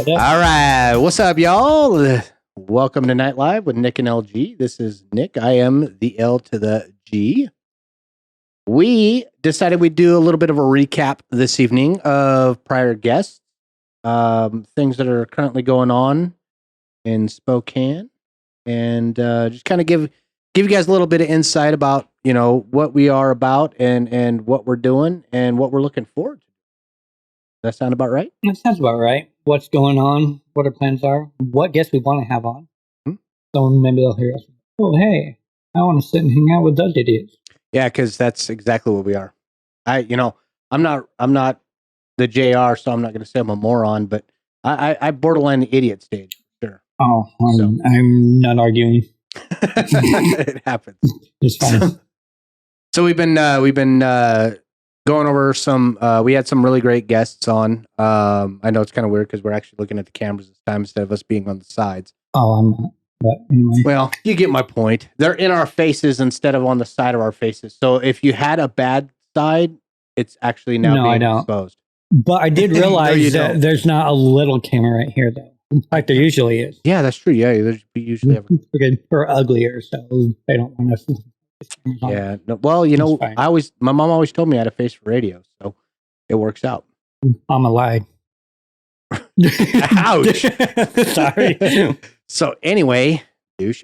What up? All right. What's up, y'all? Welcome to Night Live with Nick and LG. This is Nick. I am the L to the G. We decided we'd do a little bit of a recap this evening of prior guests, things that are currently going on in Spokane, and just kind of give you guys a little bit of insight about, you know, what we are about and what we're doing and what we're looking forward to. That sound about right? That sounds about right. What's going on? What our plans are? What guests we want to have on? So maybe they'll hear us. Oh, hey, I want to sit and hang out with those idiots. Yeah, because that's exactly what we are. I'm not the JR, so I'm not going to say I'm a moron, but I borderline the idiot stage, sure. Oh, I'm not arguing. It happens. It's fine. So we've been going over some. We had some really great guests on. I know it's kind of weird because we're actually looking at the cameras this time instead of us being on the sides. Oh, I'm not. But anyway. Well, you get my point. They're in our faces instead of on the side of our faces. So if you had a bad side, it's actually now being exposed. But I did realize No, that there's not a little camera right here, though. Like there usually is. Yeah, that's true. Yeah, we usually have. We're uglier, so they don't want us. Yeah. No, well, you know, my mom always told me I had a face for radio, so it works out. I'm alive. Ouch. Sorry. So anyway, douche.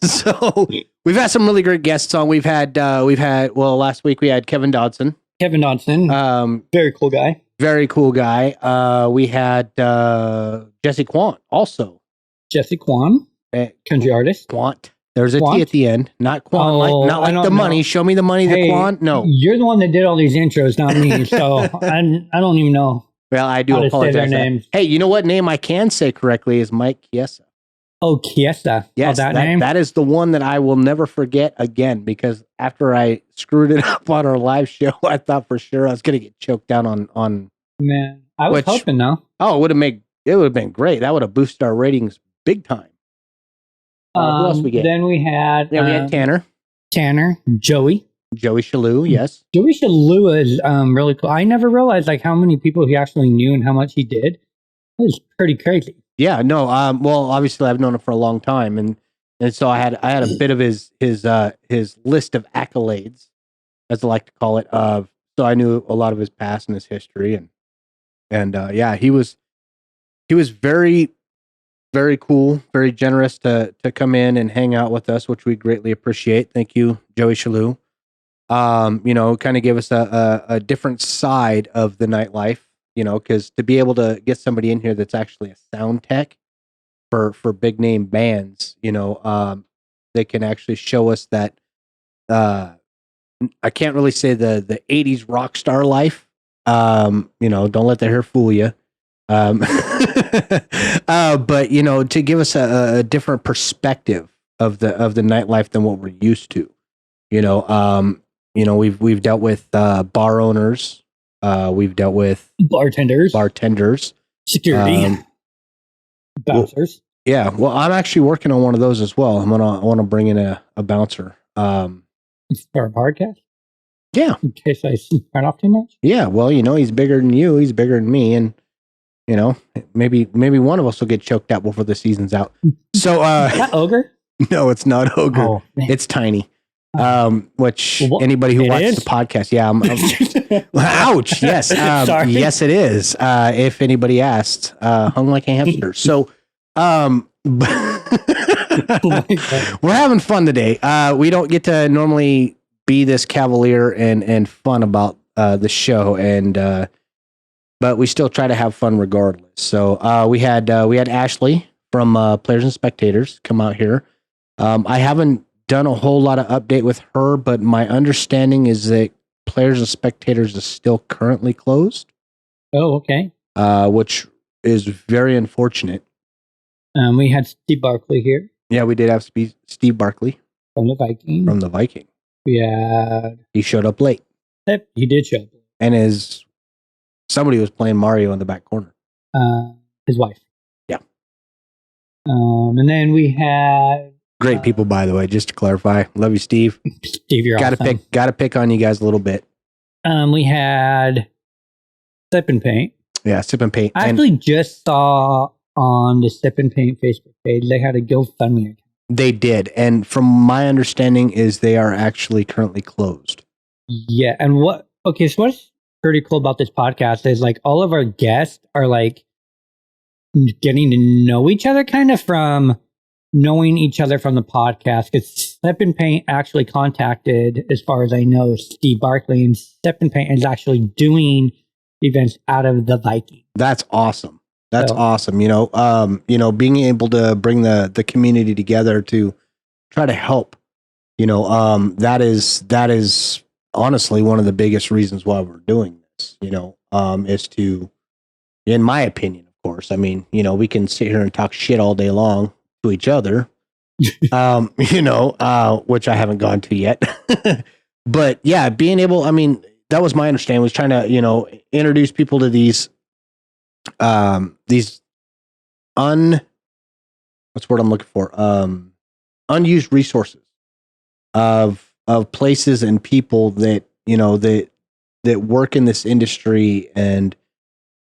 So we've had some really great guests on. We've had last week we had Kevin Dodson. Very cool guy. Very cool guy. We had Jesse Quant also. Jesse Quan, country artist. Quant. There's a T at the end, not Quant, not like the money. Show me the money, the Quant. No, you're the one that did all these intros, not me. So I don't even know. Well, I do apologize. Hey, you know what name I can say correctly is Mike Chiesa. Oh, Chiesa. Yes, that name? That is the one that I will never forget again, because after I screwed it up on our live show, I thought for sure I was going to get choked down on. Man, I was hoping though. Oh, it would have been great. That would have boosted our ratings big time. Who else we get? Then we had we had Tanner, Joey Shalou. Yes, Joey Shalou is really cool. I never realized like how many people he actually knew and how much he did. It was pretty crazy. Yeah, no. Well, obviously, I've known him for a long time, and so I had a bit of his list of accolades, as I like to call it. So I knew a lot of his past and his history, and yeah, he was very, very cool, very generous to come in and hang out with us, which we greatly appreciate. Thank you, Joey Shalou. You know, kind of give us a different side of the nightlife. You know, because to be able to get somebody in here that's actually a sound tech for big name bands, you know, they can actually show us that. I can't really say the 80s rock star life. You know, don't let the hair fool you. But you know, to give us a different perspective of the nightlife than what we're used to. You know, we've dealt with bar owners. We've dealt with bartenders, security, bouncers. Well, yeah, well, I'm actually working on one of those as well. I want to bring in a bouncer. For a podcast? Yeah. In case I start off too much? Yeah, well, you know, he's bigger than you. He's bigger than me. And, you know, maybe one of us will get choked out before the season's out. So, is that Ogre? No, it's not Ogre. Oh, it's Tiny. Which anybody who watches the podcast, yeah, ouch, yes, yes, it is. If anybody asked, hung like a hamster. So, we're having fun today. We don't get to normally be this cavalier and fun about the show, and but we still try to have fun regardless. So, we had Ashley from Players and Spectators come out here. I haven't done a whole lot of update with her, but my understanding is that Players and Spectators is still currently closed. Oh, okay. Which is very unfortunate. We had Steve Barkley here. Yeah, we did have Steve Barkley from the Viking. Yeah, he showed up late. Yep, he did show up, and somebody was playing Mario in the back corner. His wife. Yeah. And then we had. Great people, by the way, just to clarify. Love you, Steve. Steve, you're awesome. Gotta pick on you guys a little bit. We had Sip and Paint. Yeah, Sip and Paint. I actually just saw on the Sip and Paint Facebook page they had a GoFundMe account. They did, and from my understanding, is they are actually currently closed. Yeah, and so what's pretty cool about this podcast is like all of our guests are like getting to know each other kind of from knowing each other from the podcast, because Sip and Paint actually contacted, as far as I know, Steve Barkley, and Sip and Paint is actually doing events out of the Viking. That's awesome. That's awesome. Being able to bring the community together to try to help, that is honestly one of the biggest reasons why we're doing this, is to, in my opinion, of course, I mean, we can sit here and talk shit all day long to each other, which I haven't gone to yet, but yeah, being able, I mean, that was my understanding, was trying to, introduce people to these what's the word I'm looking for? Unused resources of places and people that, that work in this industry and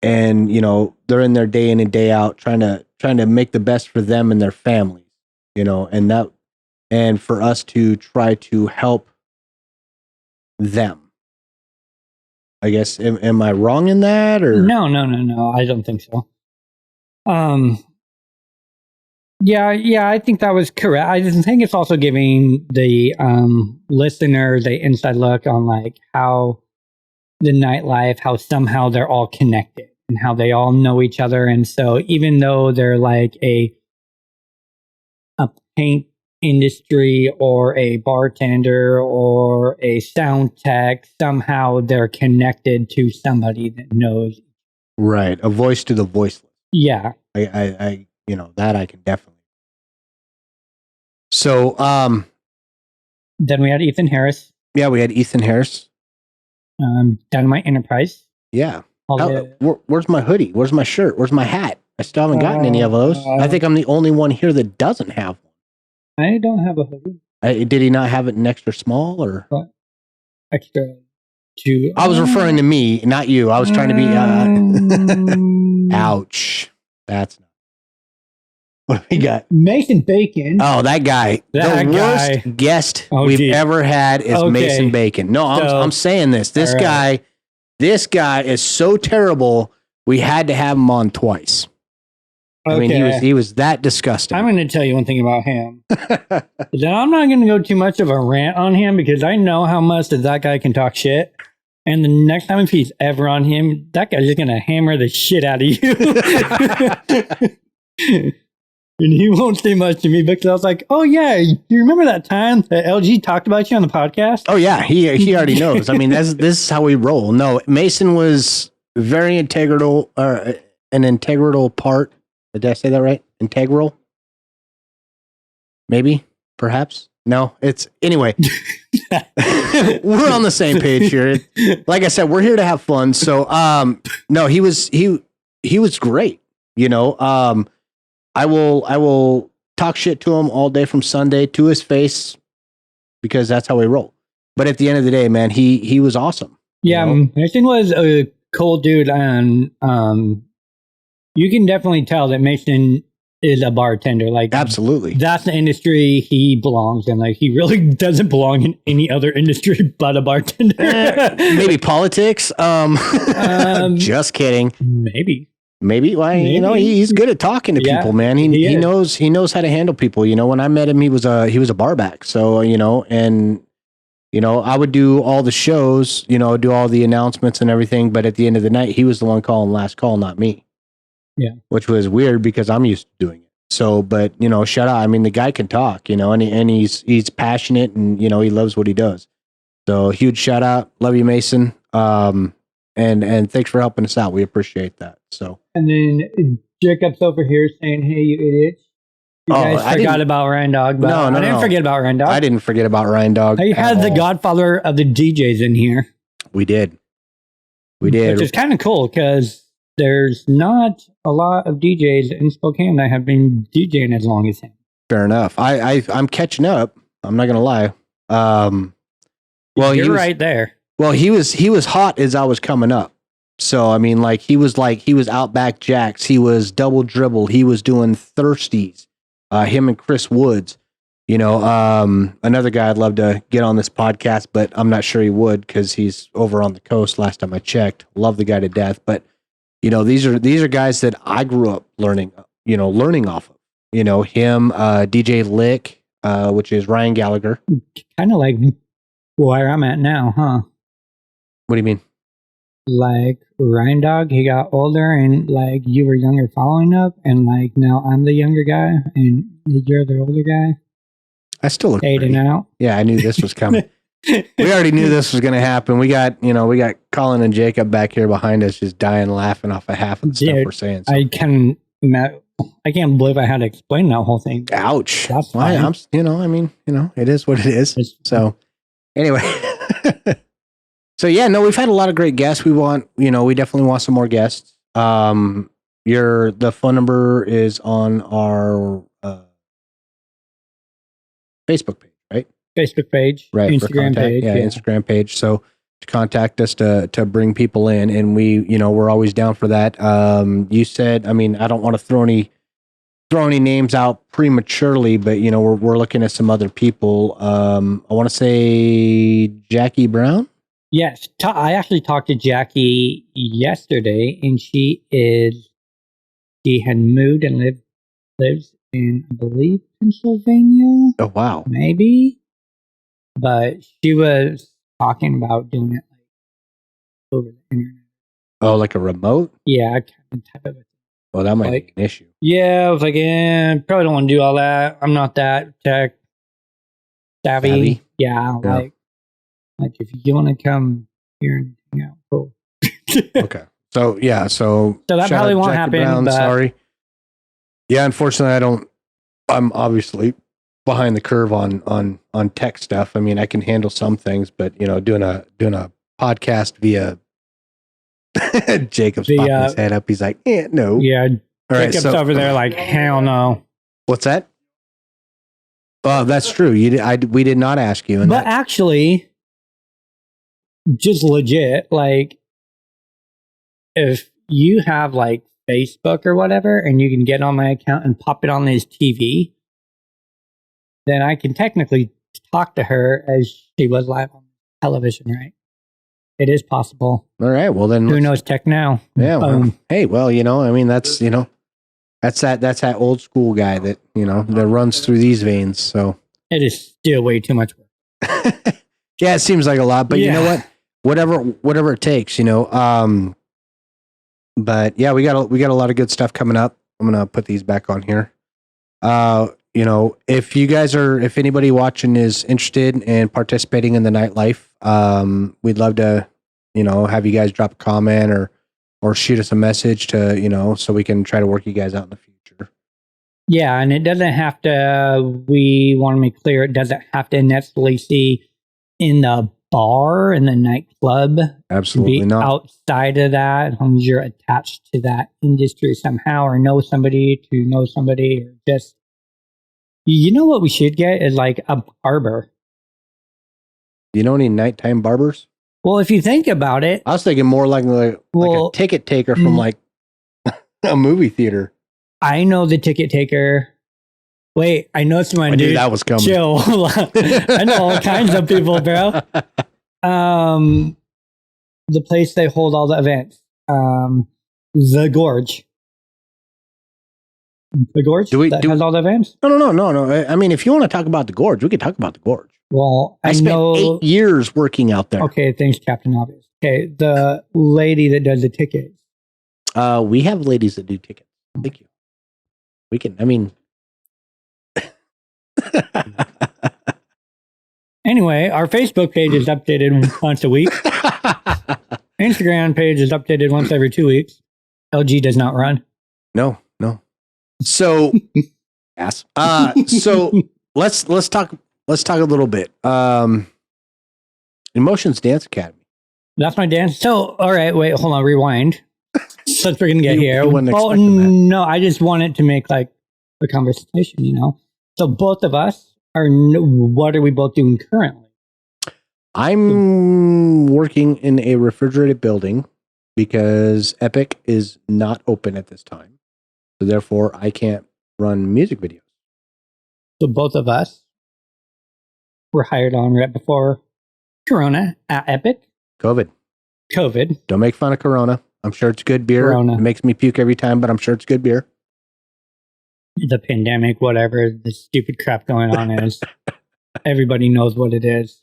they're in their day in and day out trying to make the best for them and their families, and for us to try to help them. I guess, am I wrong in that, or no? I don't think so. Yeah, I think that was correct. I just think it's also giving the listeners the inside look on like how the nightlife, how somehow they're all connected and how they all know each other, and so even though they're like a paint industry or a bartender or a sound tech, somehow they're connected to somebody that knows. Right, a voice to the voiceless. Yeah, I that I can definitely. So, then we had Ethan Harris. Yeah, we had Ethan Harris. Dynamite Enterprise. Yeah. Where's my hoodie? Where's my shirt? Where's my hat? I still haven't gotten any of those. I think I'm the only one here that doesn't have one. I don't have a hoodie. Did he not have it in extra small or extra? To I was referring to me, not you. I was trying to be. Ouch! That's not. What do we got? Mason Bacon. Oh, that guy. The worst guest we've ever had is Mason Bacon. No, I'm saying this. This guy is so terrible. We had to have him on twice. I mean, he was that disgusting. I'm going to tell you one thing about him. Then I'm not going to go too much of a rant on him because I know how much that guy can talk shit. And the next time if he's ever on him, that guy's just going to hammer the shit out of you. And he won't say much to me because I was like, oh, yeah, you remember that time that LG talked about you on the podcast? Oh, yeah, he already knows. I mean, this is how we roll. No, Mason was very integral, an integral part. Did I say that right? Integral? Maybe? Perhaps? No, it's anyway. We're on the same page here. Like I said, we're here to have fun. So, no, he was great. I will talk shit to him all day from Sunday to his face because that's how we roll. But at the end of the day, man, he was awesome. Yeah, Mason was a cool dude, and you can definitely tell that Mason is a bartender. Like, absolutely, that's the industry he belongs in. Like, he really doesn't belong in any other industry but a bartender. Maybe politics. Just kidding. Maybe. Why? He's good at talking to people, man. He knows how to handle people. When I met him, he was a barback. So I would do all the shows, do all the announcements and everything. But at the end of the night, he was the one calling last call, not me. Yeah, which was weird because I'm used to doing it. So, but shout out. I mean, the guy can talk, and he's passionate, and he loves what he does. So, huge shout out. Love you, Mason. And thanks for helping us out. We appreciate that. So, and then Jacob's over here saying, "Hey, you idiots! You guys forgot about Ryan Dog." But no, I didn't forget about Ryan Dog. I didn't forget about Ryan Dog. I had the godfather of the DJs in here. We did, which is kind of cool because there's not a lot of DJs in Spokane that have been DJing as long as him. Fair enough. I'm catching up. I'm not gonna lie. Well, you're right there. Well, he was hot as I was coming up. So I mean, like he was Outback Jacks, he was Double Dribble, he was doing Thirsties. Him and Chris Woods. You know, another guy I'd love to get on this podcast, but I'm not sure he would because he's over on the coast. Last time I checked, love the guy to death. But you know, these are guys that I grew up learning off of. You know, him, DJ Lick, which is Ryan Gallagher. Kind of like where I'm at now, huh? What do you mean? Like Ryan Dog, he got older, and like you were younger following up, and like now I'm the younger guy, and you're the older guy. I still look fading out. Yeah, I knew this was coming. We already knew this was going to happen. We got Colin and Jacob back here behind us, just dying laughing off of half of the stuff we're saying. So. I can't believe I had to explain that whole thing. Ouch! That's fine. It is what it is. So, anyway, so yeah, no, we've had a lot of great guests. We definitely want some more guests. The phone number is on our Facebook page, right? Facebook page, right? Instagram page, yeah, Instagram page. So to contact us to bring people in, and we're always down for that. You said, I mean, I don't want to throw any names out prematurely, but we're looking at some other people. I want to say Jackie Brown. Yes, I actually talked to Jackie yesterday, and she had moved and lives in, I believe, Pennsylvania. Oh wow, maybe. But she was talking about doing it like over the internet. Oh, like a remote? Yeah, kind of type of. Well, that might be an issue. Yeah, I was like, probably don't want to do all that. I'm not that tech savvy. Yeah, like if you want to come here and hang out, cool. Okay. So yeah, so that probably won't happen. Brown, sorry. Yeah, unfortunately, I'm obviously behind the curve on tech stuff. I mean, I can handle some things, but doing a podcast via Jacob's popping his head up. He's like, no. Yeah. All Jacob's over there like, hell no. What's that? Oh, that's true. We did not ask you. But actually, just legit, like, if you have like Facebook or whatever, and you can get on my account and pop it on his TV, then I can technically talk to her as she was live on television, right? It is possible. All right. Well, then who knows tech now? Yeah. Well, hey, well, I mean, that's that old school guy that that runs through these veins. So it is still way too much work. Yeah, it seems like a lot, but you know what? Whatever it takes, But yeah, we got a lot of good stuff coming up. I'm gonna put these back on here. If anybody watching is interested in participating in the nightlife, we'd love to, have you guys drop a comment or shoot us a message to, so we can try to work you guys out in the future. Yeah, and it doesn't have to. We want to make clear it doesn't have to necessarily see in the bar in the nightclub. Absolutely not. Outside of that, as long as you're attached to that industry somehow, or know somebody, or just. What we should get is like a barber. You know any nighttime barbers? Well, if you think about it, I was thinking more like a ticket taker from like a movie theater. I know the ticket taker. Wait, I know someone. I knew that was coming. Chill. I know all kinds of people, bro. The place they hold all the events, the Gorge. The Gorge has all the events? No. I mean, if you want to talk about the Gorge, we can talk about the Gorge. Well, I spent 8 years working out there. Okay, thanks, Captain Obvious. Okay, the lady that does the tickets. We have ladies that do tickets. Thank you. We can, I mean... Anyway, our Facebook page is updated once a week. Instagram page is updated once every 2 weeks. LG does not run. No. So, yes. So let's talk a little bit. Emotions Dance Academy. That's my dance. So, all right, wait, hold on, rewind. Since we're gonna get here. Oh no, I just wanted to make like a conversation. So both of us are. What are we both doing currently? I'm working in a refrigerated building because Epic is not open at this time. So therefore, I can't run music videos. So both of us were hired on right before Corona at Epic. COVID. COVID. Don't make fun of Corona. I'm sure it's good beer. Corona. It makes me puke every time, but I'm sure it's good beer. The pandemic, whatever the stupid crap going on is. Everybody knows what it is.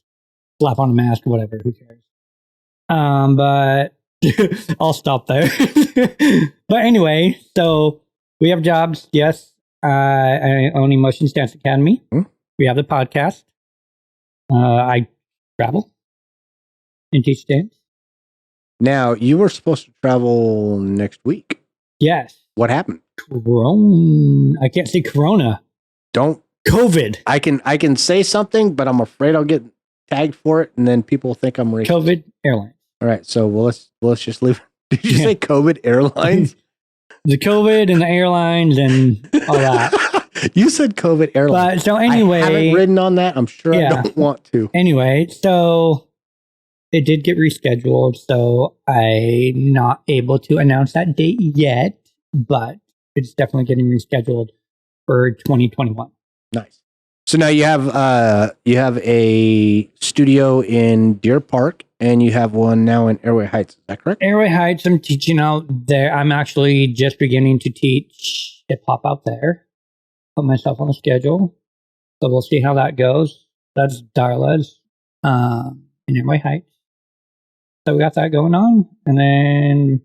Slap on a mask, whatever. Who cares? But I'll stop there. But anyway, so we have jobs. Yes, I own Emotions Dance Academy. We have the podcast. I travel and teach dance. Now, you were supposed to travel next week. Yes. What happened? I can't say Corona. Don't. COVID. I can say something, but I'm afraid I'll get tagged for it, and then people will think I'm racist. COVID Airlines. All right, so let's just leave. Did you say COVID Airlines? The COVID and the airlines and all that. You said COVID Airlines. But so anyway, I haven't ridden on that. I'm sure Yeah. I don't want to. Anyway, so it did get rescheduled, so I'm not able to announce that date yet, but it's definitely getting rescheduled for 2021. Nice. So now you have a studio in Deer Park, and you have one now in Airway Heights. Is that correct? Airway Heights, I'm teaching out there. I'm actually just beginning to teach hip hop out there. Put myself on the schedule. So we'll see how that goes. That's Darla's in Airway Heights. So we got that going on. And then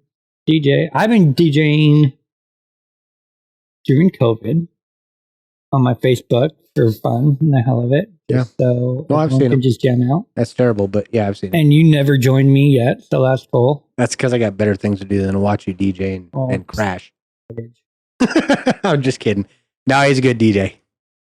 DJ. I've been DJing during COVID on my Facebook for fun and the hell of it. Yeah. So No, I've seen can them. just jam out. That's terrible, but yeah, I've seen it. And you never joined me yet, so that's cool. That's because I got better things to do than to watch you DJ and crash. I'm just kidding. No, he's a good DJ.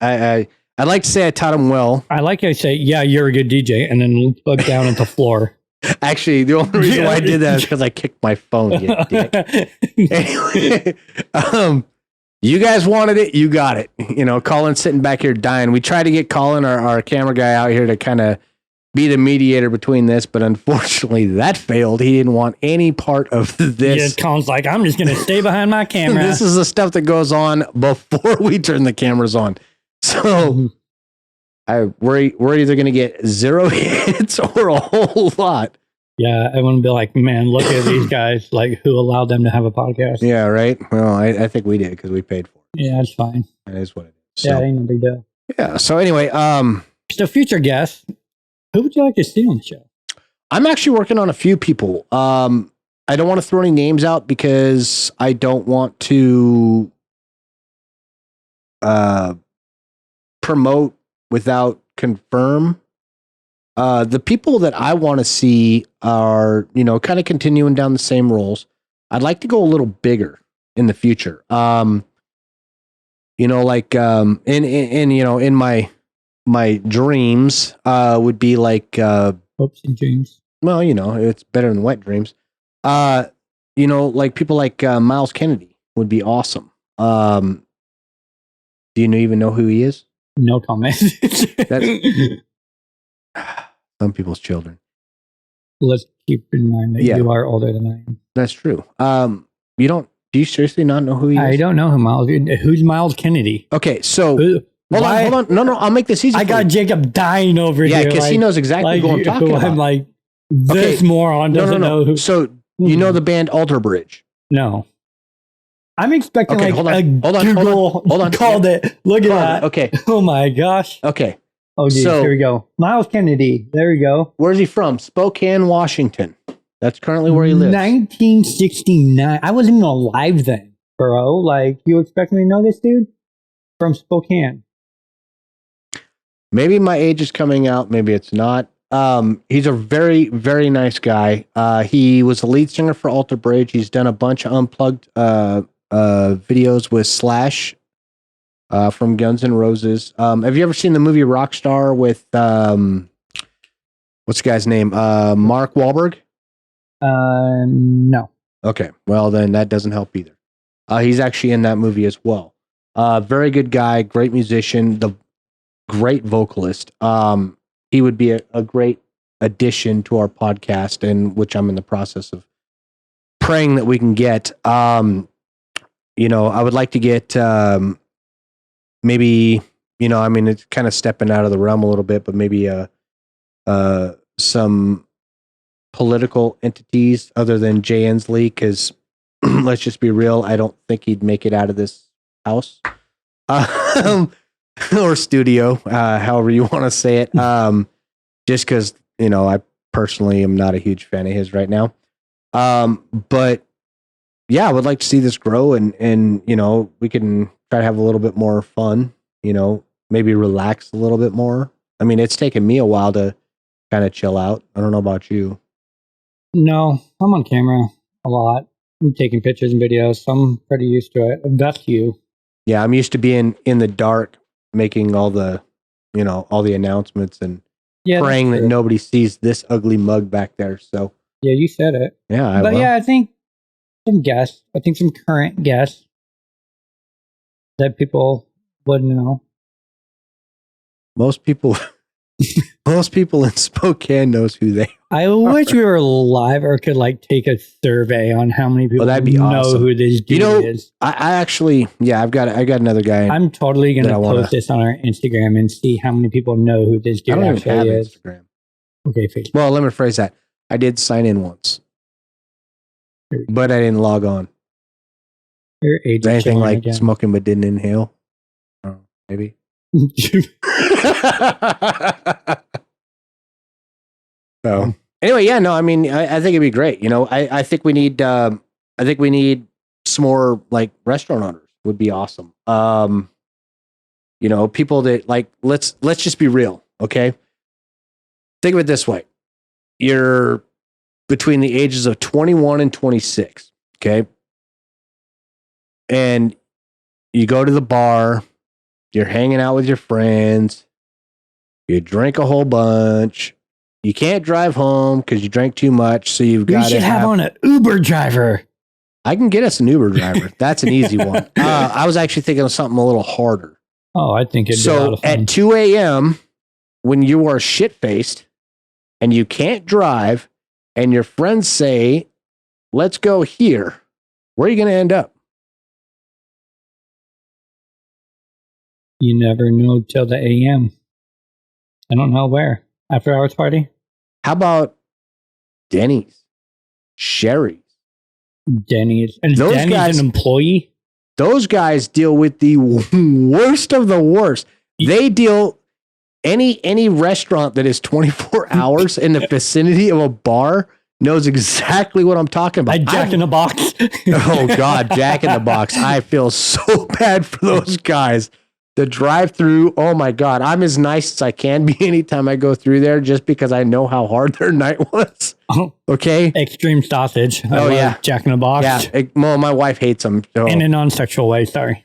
I'd like to say I taught him well. I like how you say, yeah, you're a good DJ, and then look down at the floor. Actually, the only reason why I did that is because I kicked my phone. You dick. Anyway, you guys wanted it, you got it. You know, Colin's sitting back here dying. We tried to get Colin, our camera guy, out here to kind of be the mediator between this, but unfortunately that failed. He didn't want any part of this. Yes, Colin's like, I'm just going to stay behind my camera. This is the stuff that goes on before we turn the cameras on. So we're either going to get 0 hits or a whole lot. Yeah, I want to be like, man, look at these guys. Like, who allowed them to have a podcast? Yeah, right. Well, I think we did because we paid for it. Yeah, that's fine. That is what it is. Yeah, So, ain't no big deal. yeah. So anyway, So, future guests, who would you like to see on the show? I'm actually working on a few people. I don't want to throw any names out because I don't want to promote without confirm. The people that I want to see are, kind of continuing down the same roles. I'd like to go a little bigger in the future. In my dreams would be like Hopes and dreams. well, it's better than wet dreams. Like people like Miles Kennedy would be awesome. Do you even know who he is? No comment. Some people's children. Let's keep in mind that you are older than I am. That's true. Do you seriously not know who he is? I don't know who who's Miles Kennedy? Okay, so Who, hold on. No, I'll make this easy. I got Jacob dying over here. Yeah, because he knows exactly who I'm talking about. I'm like, this moron doesn't know who. So you know the band Alter Bridge? No. I'm expecting Okay, hold on. Hold on. Called it. Look at that. Okay. Oh my gosh. Okay. Oh, geez, So- here we go. Miles Kennedy. There we go. Where's he from? Spokane, Washington. That's currently where he lives. 1969. I wasn't even alive then, bro. Like, you expect me to know this dude? From Spokane. Maybe my age is coming out. Maybe it's not. He's a very, very nice guy. He was the lead singer for Alter Bridge. He's done a bunch of unplugged videos with Slash from Guns N' Roses. Have you ever seen the movie Rockstar with what's the guy's name? Mark Wahlberg? No. Okay, well then that doesn't help either. He's actually in that movie as well. Very good guy, great musician, great vocalist. He would be a great addition to our podcast, and which I'm in the process of praying that we can get. You know, I would like to get maybe, you know, I mean, it's kind of stepping out of the realm a little bit, but maybe some political entities other than Jay Inslee, because let's just be real, I don't think he'd make it out of this house or studio, however you want to say it. Just because, you know, I personally am not a huge fan of his right now. But yeah, I would like to see this grow and, you know, we can try to have a little bit more fun, you know, maybe relax a little bit more. I mean, it's taken me a while to kind of chill out. I don't know about you. No, I'm on camera a lot. I'm taking pictures and videos, so I'm pretty used to it. That's you. Yeah, I'm used to being in the dark, making all the, you know, all the announcements and praying that nobody sees this ugly mug back there. So yeah, you said it. Yeah, yeah, I think some guests. I think some current guests that people would know. Most people in Spokane knows who they are. I wish we were live or could like take a survey on how many people that'd be know awesome. who this dude is. I actually, yeah, I got another guy. I'm totally going to post this on our Instagram and see how many people know who this dude actually is. Instagram. Okay, Facebook. Well, let me rephrase that. I did sign in once, but I didn't log on. Your age is anything like again. Smoking but didn't inhale? Oh, maybe. So anyway, yeah, no, I mean, I think it'd be great. You know, I think we need some more like restaurant owners would be awesome. You know, people that like, let's just be real. Okay. Think of it this way. You're between the ages of 21 and 26. Okay. And you go to the bar, you're hanging out with your friends, you drink a whole bunch. You can't drive home because you drank too much, so you've got to have on an Uber driver. I can get us an Uber driver. That's an easy one. I was actually thinking of something a little harder. Oh, I think it'd be a lot of fun. At 2 a.m., when you are shit-faced and you can't drive, and your friends say, "Let's go here," where are you going to end up? You never know till the AM. I don't know where. After hours party? How about Denny's? Sherry's? Denny's. And those Denny's guys, an employee? Those guys deal with the worst of the worst. They deal any restaurant that is 24 hours in the vicinity of a bar knows exactly what I'm talking about. Like Jack in the Box. Oh God, Jack in the Box. I feel so bad for those guys. The drive-through, oh my God, I'm as nice as I can be anytime I go through there just because I know how hard their night was. Okay? Extreme sausage. Oh, yeah. Jack in the Box. Yeah. Well, my wife hates them. So. In a non-sexual way, sorry.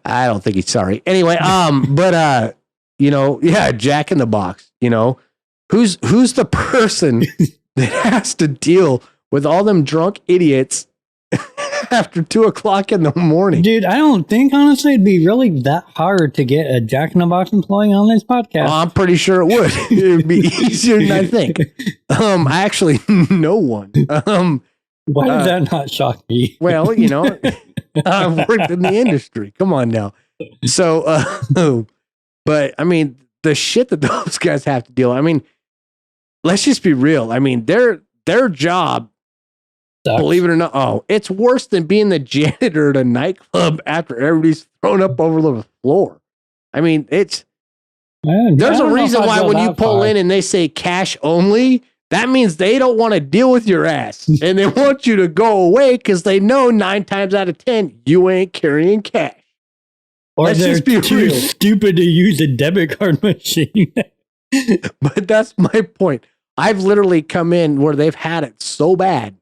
I don't think he's sorry. Anyway, but you know, yeah, Jack in the Box, you know. Who's the person that has to deal with all them drunk idiots after 2:00 in the morning? Dude, I don't think honestly it'd be really that hard to get a Jack in the Box employee on this podcast. Oh, I'm pretty sure it would. It would be easier than I think. I actually know one. Why does that not shock me? Well, you know, I've worked in the industry. Come on now. So, but I mean, the shit that those guys have to deal with, I mean, let's just be real. I mean, their job, sucks. Believe it or not, it's worse than being the janitor at a nightclub after everybody's thrown up over the floor. I mean, there's a reason why when you pull in and they say cash only, that means they don't want to deal with your ass and they want you to go away because they know 9 times out of 10 you ain't carrying cash. Or let's they're just be too real. Stupid to use a debit card machine. But that's my point. I've literally come in where they've had it so bad.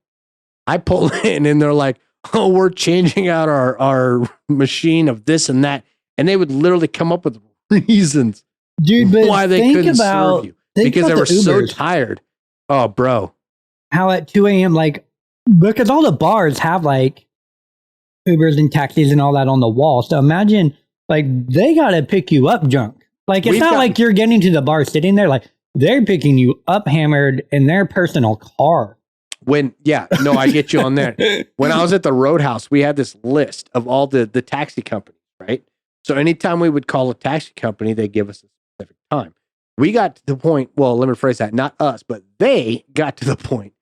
I pull in and they're like, "Oh, we're changing out our machine of this and that," and they would literally come up with reasons, dude, but why they couldn't serve you because they were so tired. Oh, bro, how at 2 a.m. like because all the bars have like Ubers and taxis and all that on the wall. So imagine like they gotta pick you up drunk. Like it's not like you're getting to the bar sitting there. Like they're picking you up hammered in their personal car. I get you on there. When I was at the Roadhouse, we had this list of all the taxi companies, right? So anytime we would call a taxi company, they give us a specific time. We got to the point, well, let me rephrase that, not us, but they got to the point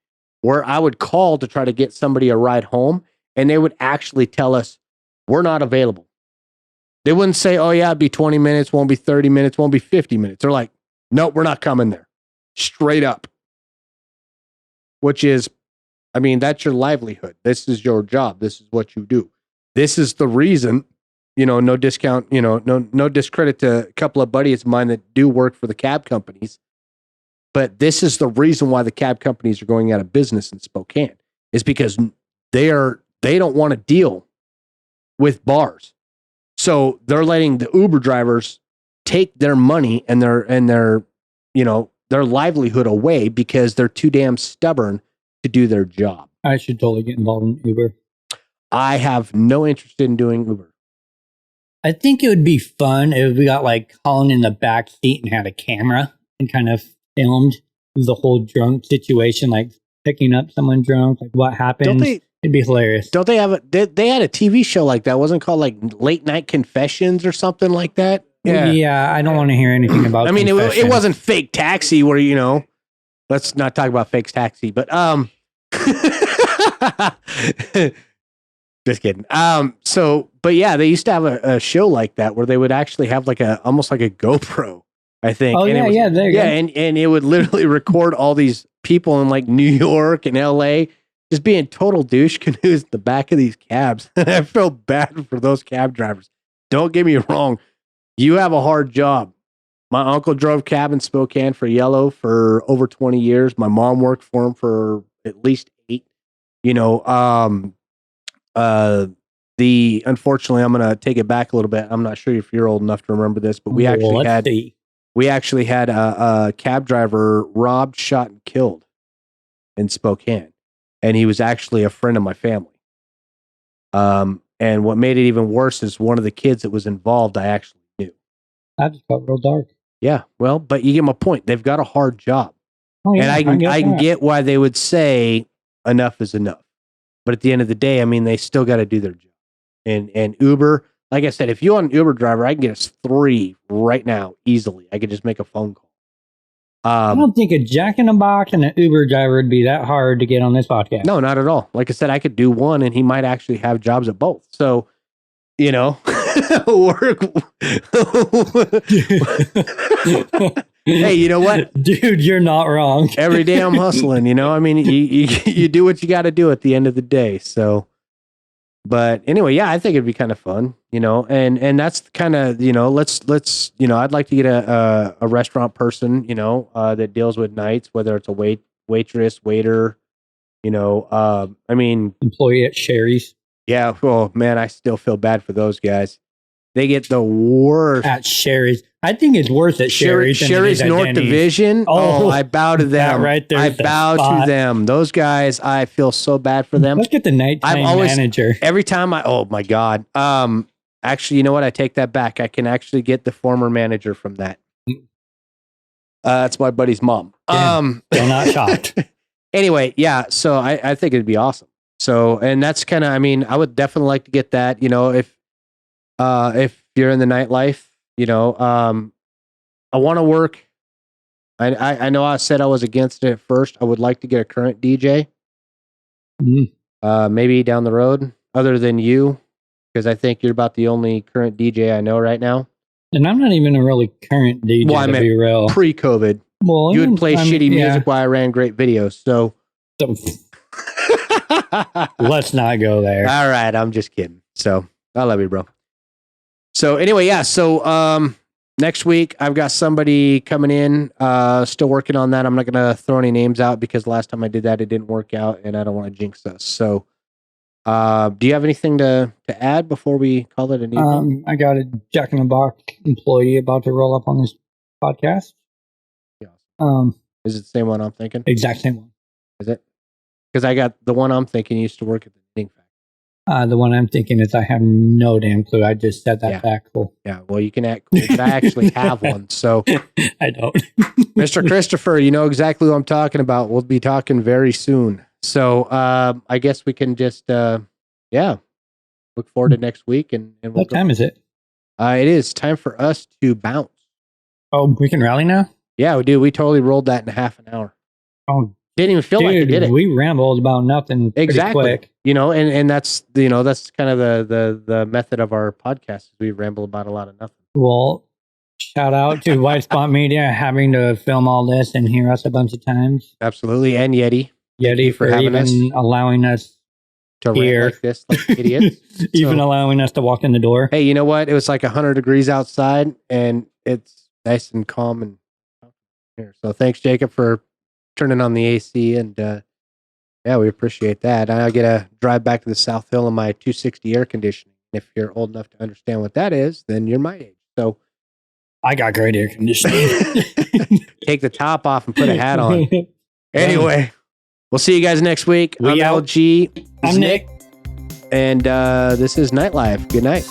where I would call to try to get somebody a ride home, and they would actually tell us, we're not available. They wouldn't say, oh yeah, it'd be 20 minutes, won't be 30 minutes, won't be 50 minutes. They're like, nope, we're not coming there. Straight up. Which is, I mean, that's your livelihood. This is your job. This is what you do. This is the reason, no discount, no discredit to a couple of buddies of mine that do work for the cab companies. But this is the reason why the cab companies are going out of business in Spokane, is because they don't want to deal with bars. So they're letting the Uber drivers take their money and their livelihood away because they're too damn stubborn to do their job. I should totally get involved in Uber. I have no interest in doing Uber. I think it would be fun if we got like Colin in the back seat and had a camera and kind of filmed the whole drunk situation, like picking up someone drunk, like what happened. It'd be hilarious. Don't they have they had a TV show like that? Wasn't it called like Late Night Confessions or something like that? Yeah, I don't want to hear anything about. I mean, it wasn't Fake Taxi, where let's not talk about Fake Taxi, but just kidding. But yeah, they used to have a show like that where they would actually have like almost like a GoPro, I think. Oh there you go. And it would literally record all these people in like New York and LA just being total douche canoes in the back of these cabs. And I feel bad for those cab drivers. Don't get me wrong. You have a hard job. My uncle drove cab in Spokane for Yellow for over 20 years. My mom worked for him for at least 8. Unfortunately, I'm going to take it back a little bit. I'm not sure if you're old enough to remember this, but we actually had a cab driver robbed, shot, and killed in Spokane. And he was actually a friend of my family. And what made it even worse is one of the kids that was involved, I actually knew. That just got real dark. Yeah, well, but you get my point. They've got a hard job. Oh, yeah, and I can get why they would say enough is enough. But at the end of the day, I mean, they still got to do their job. And Uber, like I said, if you want an Uber driver, I can get us 3 right now easily. I could just make a phone call. I don't think a Jack in the Box and an Uber driver would be that hard to get on this podcast. No, not at all. Like I said, I could do one, and he might actually have jobs at both. So, work. Hey, you know what, dude? You're not wrong. Every day I'm hustling. I mean, you do what you got to do at the end of the day. So, but anyway, yeah, I think it'd be kind of fun. And that's kind of let's I'd like to get a restaurant person that deals with nights, whether it's a waitress, waiter, I mean, employee at Sherry's. Yeah, well, man, I still feel bad for those guys. They get the worst at Sherry's. I think it's worse at Sherry's. Sherry's North Division. Oh, I bow to them. Right there. I bow to them. Those guys, I feel so bad for them. Let's get the nighttime manager. Every time oh my God. Actually, you know what? I take that back. I can actually get the former manager from that. That's my buddy's mom. Still not shocked. Anyway, yeah. So I think it'd be awesome. So, and that's kind of, I mean, I would definitely like to get that, if you're in the nightlife, I want to work. I know I said I was against it at first. I would like to get a current DJ, maybe down the road, other than you, because I think you're about the only current DJ I know right now. And I'm not even a really current DJ, well, I meant to be real. Pre-COVID. Well, you would play shitty music while I ran great videos, so. Let's not go there. All right, I'm just kidding. So, I love you, bro. So, anyway, yeah, so next week, I've got somebody coming in, still working on that. I'm not going to throw any names out because last time I did that, it didn't work out, and I don't want to jinx us. So, do you have anything to add before we call it an evening? I got a Jack in the Box employee about to roll up on this podcast. Yeah. Is it the same one I'm thinking? Exact same one. Is it? Because I got the one I'm thinking used to work at the knitting factory. The one I'm thinking is I have no damn clue. I just said that factual. Yeah, well, you can act cool, but I actually have one. So I don't. Mr. Christopher, you know exactly what I'm talking about. We'll be talking very soon. So I guess we can just look forward to next week and we'll What time is it? It is time for us to bounce. Oh, we can rally now? Yeah, we do. We totally rolled that in half an hour. Oh, didn't even feel like we did it. We rambled about nothing. Exactly. Quick. And that's that's kind of the method of our podcast. We ramble about a lot of nothing. Well, shout out to White Spot Media having to film all this and hear us a bunch of times. Absolutely, and Yeti for having even us allowing us to here. rant like this, like idiots. Even allowing us to walk in the door. Hey, you know what? It was like 100 degrees outside, and it's nice and calm and here. So thanks, Jacob, for turning on the AC, and we appreciate that. I get to drive back to the South Hill in my 260 air conditioning. If you're old enough to understand what that is, then you're my age. So I got great air conditioning. Take the top off and put a hat on. Anyway, we'll see you guys next week. I'm LG. I'm Nick. And this is Nightlife. Good night.